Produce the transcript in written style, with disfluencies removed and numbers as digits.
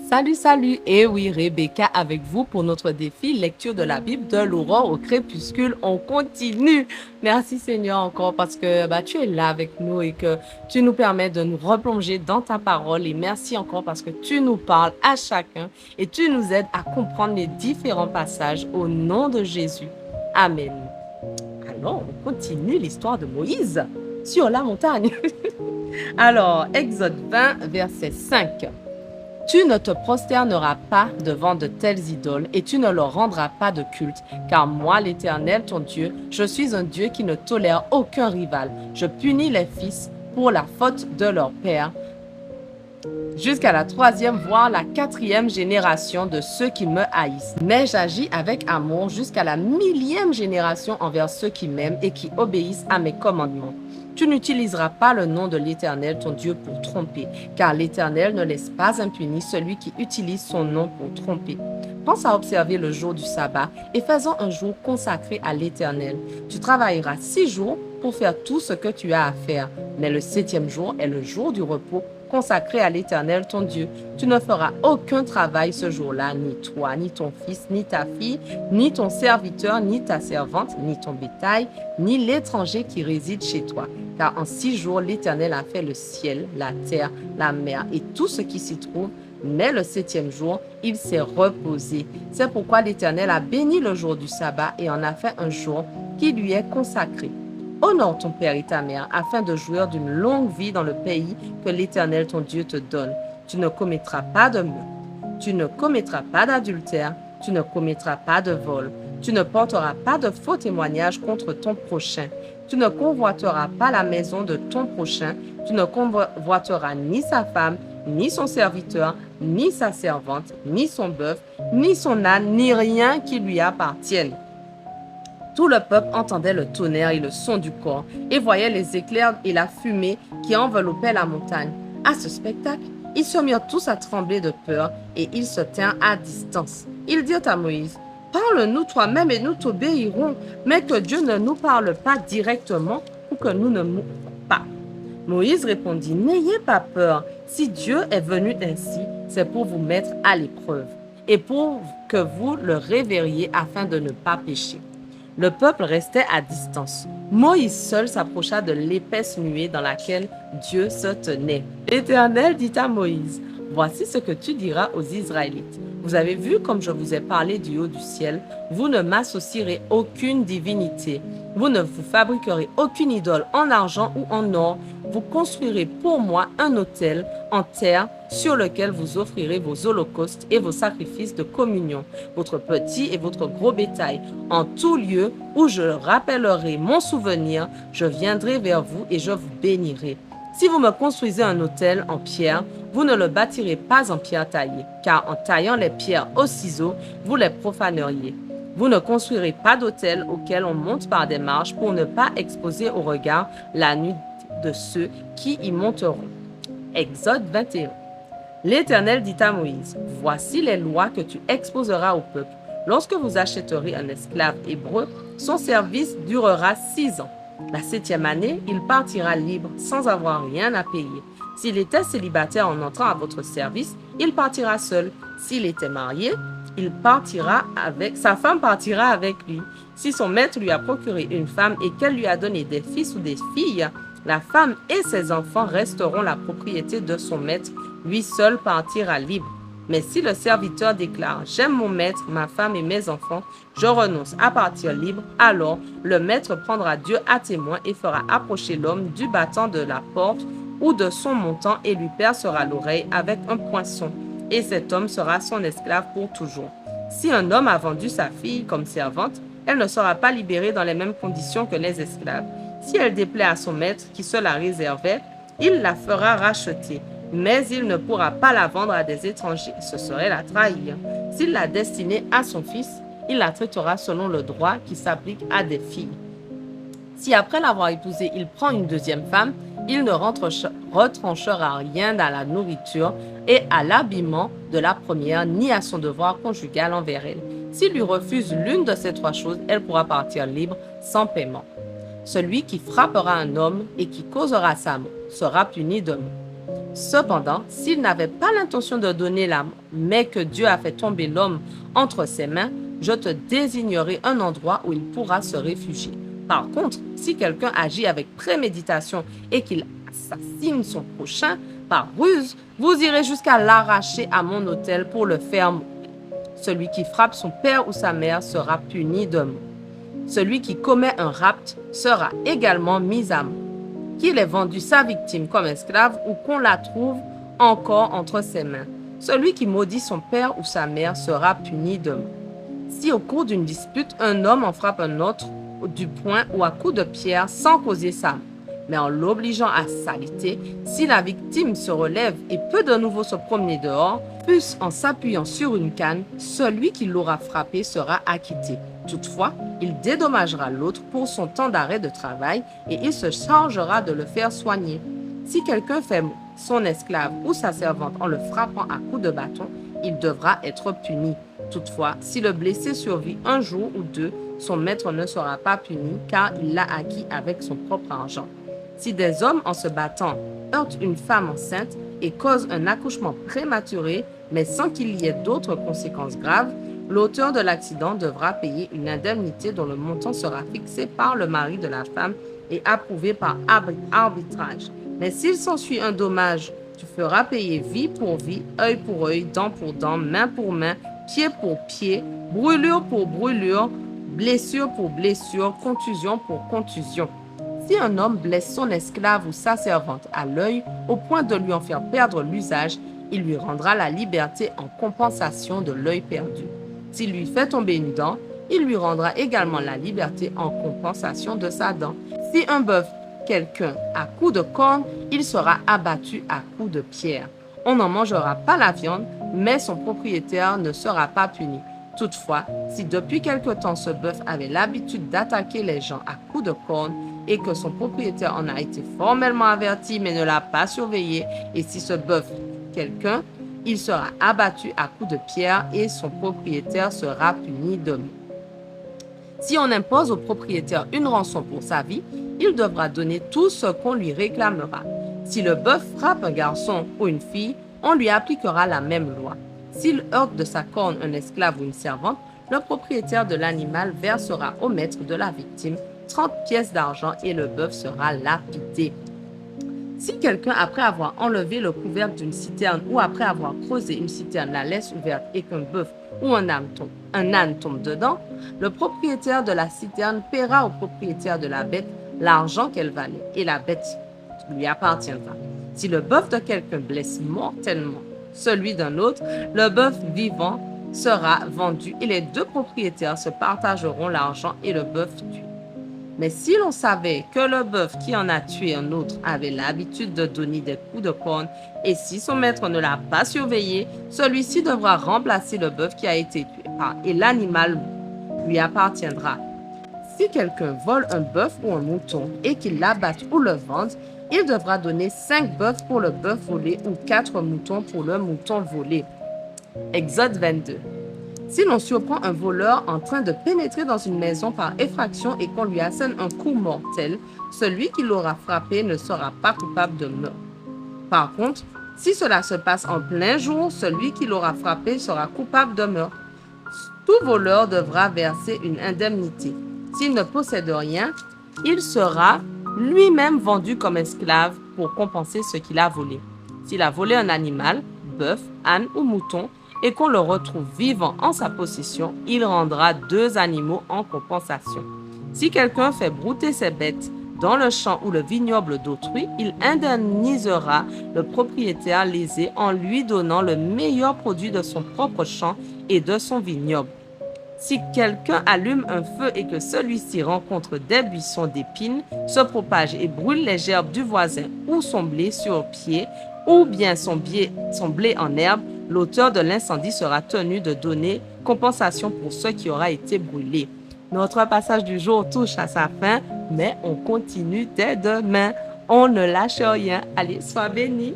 Salut, salut! Et oui, Rebecca avec vous pour notre défi lecture de la Bible de l'aurore au crépuscule. On continue. Merci Seigneur encore parce que tu es là avec nous et que tu nous permets de nous replonger dans ta parole. Et merci encore parce que tu nous parles à chacun et tu nous aides à comprendre les différents passages au nom de Jésus. Amen. Alors, on continue l'histoire de Moïse sur la montagne. Alors, Exode 20, verset 5. Tu ne te prosterneras pas devant de telles idoles et tu ne leur rendras pas de culte, car moi, l'Éternel, ton Dieu, je suis un Dieu qui ne tolère aucun rival. Je punis les fils pour la faute de leur père, jusqu'à la troisième, voire la quatrième génération de ceux qui me haïssent. Mais j'agis avec amour jusqu'à la millième génération envers ceux qui m'aiment et qui obéissent à mes commandements. Tu n'utiliseras pas le nom de l'Éternel, ton Dieu, pour tromper, car l'Éternel ne laisse pas impuni celui qui utilise son nom pour tromper. Pense à observer le jour du sabbat et fais-en un jour consacré à l'Éternel. Tu travailleras 6 jours pour faire tout ce que tu as à faire, mais le 7e jour est le jour du repos consacré à l'Éternel, ton Dieu. Tu ne feras aucun travail ce jour-là, ni toi, ni ton fils, ni ta fille, ni ton serviteur, ni ta servante, ni ton bétail, ni l'étranger qui réside chez toi. Car en 6 jours, l'Éternel a fait le ciel, la terre, la mer et tout ce qui s'y trouve. Mais le 7e jour, il s'est reposé. C'est pourquoi l'Éternel a béni le jour du sabbat et en a fait un jour qui lui est consacré. Honore ton père et ta mère afin de jouir d'une longue vie dans le pays que l'Éternel ton Dieu te donne. Tu ne commettras pas de meurtre, tu ne commettras pas d'adultère, tu ne commettras pas de vol, tu ne porteras pas de faux témoignages contre ton prochain, tu ne convoiteras pas la maison de ton prochain, tu ne convoiteras ni sa femme, ni son serviteur, ni sa servante, ni son bœuf, ni son âne, ni rien qui lui appartienne. Tout le peuple entendait le tonnerre et le son du corps et voyait les éclairs et la fumée qui enveloppaient la montagne. À ce spectacle, ils se mirent tous à trembler de peur et ils se tinrent à distance. Ils dirent à Moïse, « Parle-nous toi-même et nous t'obéirons, mais que Dieu ne nous parle pas directement pour que nous ne mourions pas. » Moïse répondit, « N'ayez pas peur, si Dieu est venu ainsi, c'est pour vous mettre à l'épreuve et pour que vous le révériez afin de ne pas pécher. » Le peuple restait à distance. Moïse seul s'approcha de l'épaisse nuée dans laquelle Dieu se tenait. L'Éternel dit à Moïse, « Voici ce que tu diras aux Israélites. Vous avez vu comme je vous ai parlé du haut du ciel. Vous ne m'associerez aucune divinité. Vous ne vous fabriquerez aucune idole en argent ou en or. Vous construirez pour moi un autel en terre sur lequel vous offrirez vos holocaustes et vos sacrifices de communion, votre petit et votre gros bétail. En tout lieu où je rappellerai mon souvenir, je viendrai vers vous et je vous bénirai. Si vous me construisez un autel en pierre, vous ne le bâtirez pas en pierre taillée, car en taillant les pierres au ciseau, vous les profaneriez. Vous ne construirez pas d'autel auquel on monte par des marches pour ne pas exposer au regard la nuit de ceux qui y monteront. Exode 21. L'Éternel dit à Moïse, « Voici les lois que tu exposeras au peuple. Lorsque vous achèterez un esclave hébreu, son service durera 6 ans. La 7e année, il partira libre sans avoir rien à payer. S'il était célibataire en entrant à votre service, il partira seul. S'il était marié, sa femme partira avec lui. Si son maître lui a procuré une femme et qu'elle lui a donné des fils ou des filles, la femme et ses enfants resteront la propriété de son maître. Lui seul partira libre. Mais si le serviteur déclare « J'aime mon maître, ma femme et mes enfants, je renonce à partir libre », alors le maître prendra Dieu à témoin et fera approcher l'homme du battant de la porte ou de son montant et lui percera l'oreille avec un poinçon. Et cet homme sera son esclave pour toujours. Si un homme a vendu sa fille comme servante, elle ne sera pas libérée dans les mêmes conditions que les esclaves. Si elle déplaît à son maître qui se la réservait, il la fera racheter. Mais il ne pourra pas la vendre à des étrangers, ce serait la trahir. S'il l'a destinée à son fils, il la traitera selon le droit qui s'applique à des filles. Si après l'avoir épousée, il prend une deuxième femme, il ne retranchera rien à la nourriture et à l'habillement de la première, ni à son devoir conjugal envers elle. S'il lui refuse l'une de ces 3 choses, elle pourra partir libre sans paiement. Celui qui frappera un homme et qui causera sa mort sera puni de mort. Cependant, s'il n'avait pas l'intention de donner l'âme, mais que Dieu a fait tomber l'homme entre ses mains, je te désignerai un endroit où il pourra se réfugier. Par contre, si quelqu'un agit avec préméditation et qu'il assassine son prochain par ruse, vous irez jusqu'à l'arracher à mon autel pour le faire mourir. Celui qui frappe son père ou sa mère sera puni de mort. Celui qui commet un rapt sera également mis à mort. Qu'il ait vendu sa victime comme esclave ou qu'on la trouve encore entre ses mains. Celui qui maudit son père ou sa mère sera puni de mort. Si au cours d'une dispute, un homme en frappe un autre du poing ou à coups de pierre sans causer sa mort, mais en l'obligeant à s'aliter, si la victime se relève et peut de nouveau se promener dehors, fût-ce en s'appuyant sur une canne, celui qui l'aura frappé sera acquitté. Toutefois, il dédommagera l'autre pour son temps d'arrêt de travail et il se chargera de le faire soigner. Si quelqu'un fait son esclave ou sa servante en le frappant à coups de bâton, il devra être puni. Toutefois, si le blessé survit un jour ou deux, son maître ne sera pas puni car il l'a acquis avec son propre argent. Si des hommes en se battant heurtent une femme enceinte et causent un accouchement prématuré, mais sans qu'il y ait d'autres conséquences graves, l'auteur de l'accident devra payer une indemnité dont le montant sera fixé par le mari de la femme et approuvé par arbitrage. Mais s'il s'ensuit un dommage, tu feras payer vie pour vie, œil pour œil, dent pour dent, main pour main, pied pour pied, brûlure pour brûlure, blessure pour blessure, contusion pour contusion. Si un homme blesse son esclave ou sa servante à l'œil au point de lui en faire perdre l'usage, il lui rendra la liberté en compensation de l'œil perdu. S'il lui fait tomber une dent, il lui rendra également la liberté en compensation de sa dent. Si un bœuf quelqu'un à coups de corne, il sera abattu à coups de pierre. On n'en mangera pas la viande, mais son propriétaire ne sera pas puni. Toutefois, si depuis quelque temps ce bœuf avait l'habitude d'attaquer les gens à coups de corne et que son propriétaire en a été formellement averti mais ne l'a pas surveillé, et si ce bœuf quelqu'un, il sera abattu à coups de pierre et son propriétaire sera puni de mort. Si on impose au propriétaire une rançon pour sa vie, il devra donner tout ce qu'on lui réclamera. Si le bœuf frappe un garçon ou une fille, on lui appliquera la même loi. S'il heurte de sa corne un esclave ou une servante, le propriétaire de l'animal versera au maître de la victime 30 pièces d'argent et le bœuf sera lapidé. Si quelqu'un, après avoir enlevé le couvercle d'une citerne ou après avoir creusé une citerne, la laisse ouverte et qu'un bœuf ou un âne tombe dedans, le propriétaire de la citerne paiera au propriétaire de la bête l'argent qu'elle valait et la bête lui appartiendra. Si le bœuf de quelqu'un blesse mortellement celui d'un autre, le bœuf vivant sera vendu et les deux propriétaires se partageront l'argent et le bœuf tué. Mais si l'on savait que le bœuf qui en a tué un autre avait l'habitude de donner des coups de corne et si son maître ne l'a pas surveillé, celui-ci devra remplacer le bœuf qui a été tué et l'animal lui appartiendra. Si quelqu'un vole un bœuf ou un mouton et qu'il l'abatte ou le vende, il devra donner 5 bœufs pour le bœuf volé ou 4 moutons pour le mouton volé. Exode 22. Si l'on surprend un voleur en train de pénétrer dans une maison par effraction et qu'on lui assène un coup mortel, celui qui l'aura frappé ne sera pas coupable de meurtre. Par contre, si cela se passe en plein jour, celui qui l'aura frappé sera coupable de meurtre. Tout voleur devra verser une indemnité. S'il ne possède rien, il sera lui-même vendu comme esclave pour compenser ce qu'il a volé. S'il a volé un animal, bœuf, âne ou mouton, et qu'on le retrouve vivant en sa possession, il rendra 2 animaux en compensation. Si quelqu'un fait brouter ses bêtes dans le champ ou le vignoble d'autrui, il indemnisera le propriétaire lésé en lui donnant le meilleur produit de son propre champ et de son vignoble. Si quelqu'un allume un feu et que celui-ci rencontre des buissons d'épines, se propage et brûle les gerbes du voisin ou son blé sur pied, ou bien son blé en herbe, l'auteur de l'incendie sera tenu de donner compensation pour ce qui aura été brûlé. Notre passage du jour touche à sa fin, mais on continue dès demain. On ne lâche rien. Allez, sois bénis.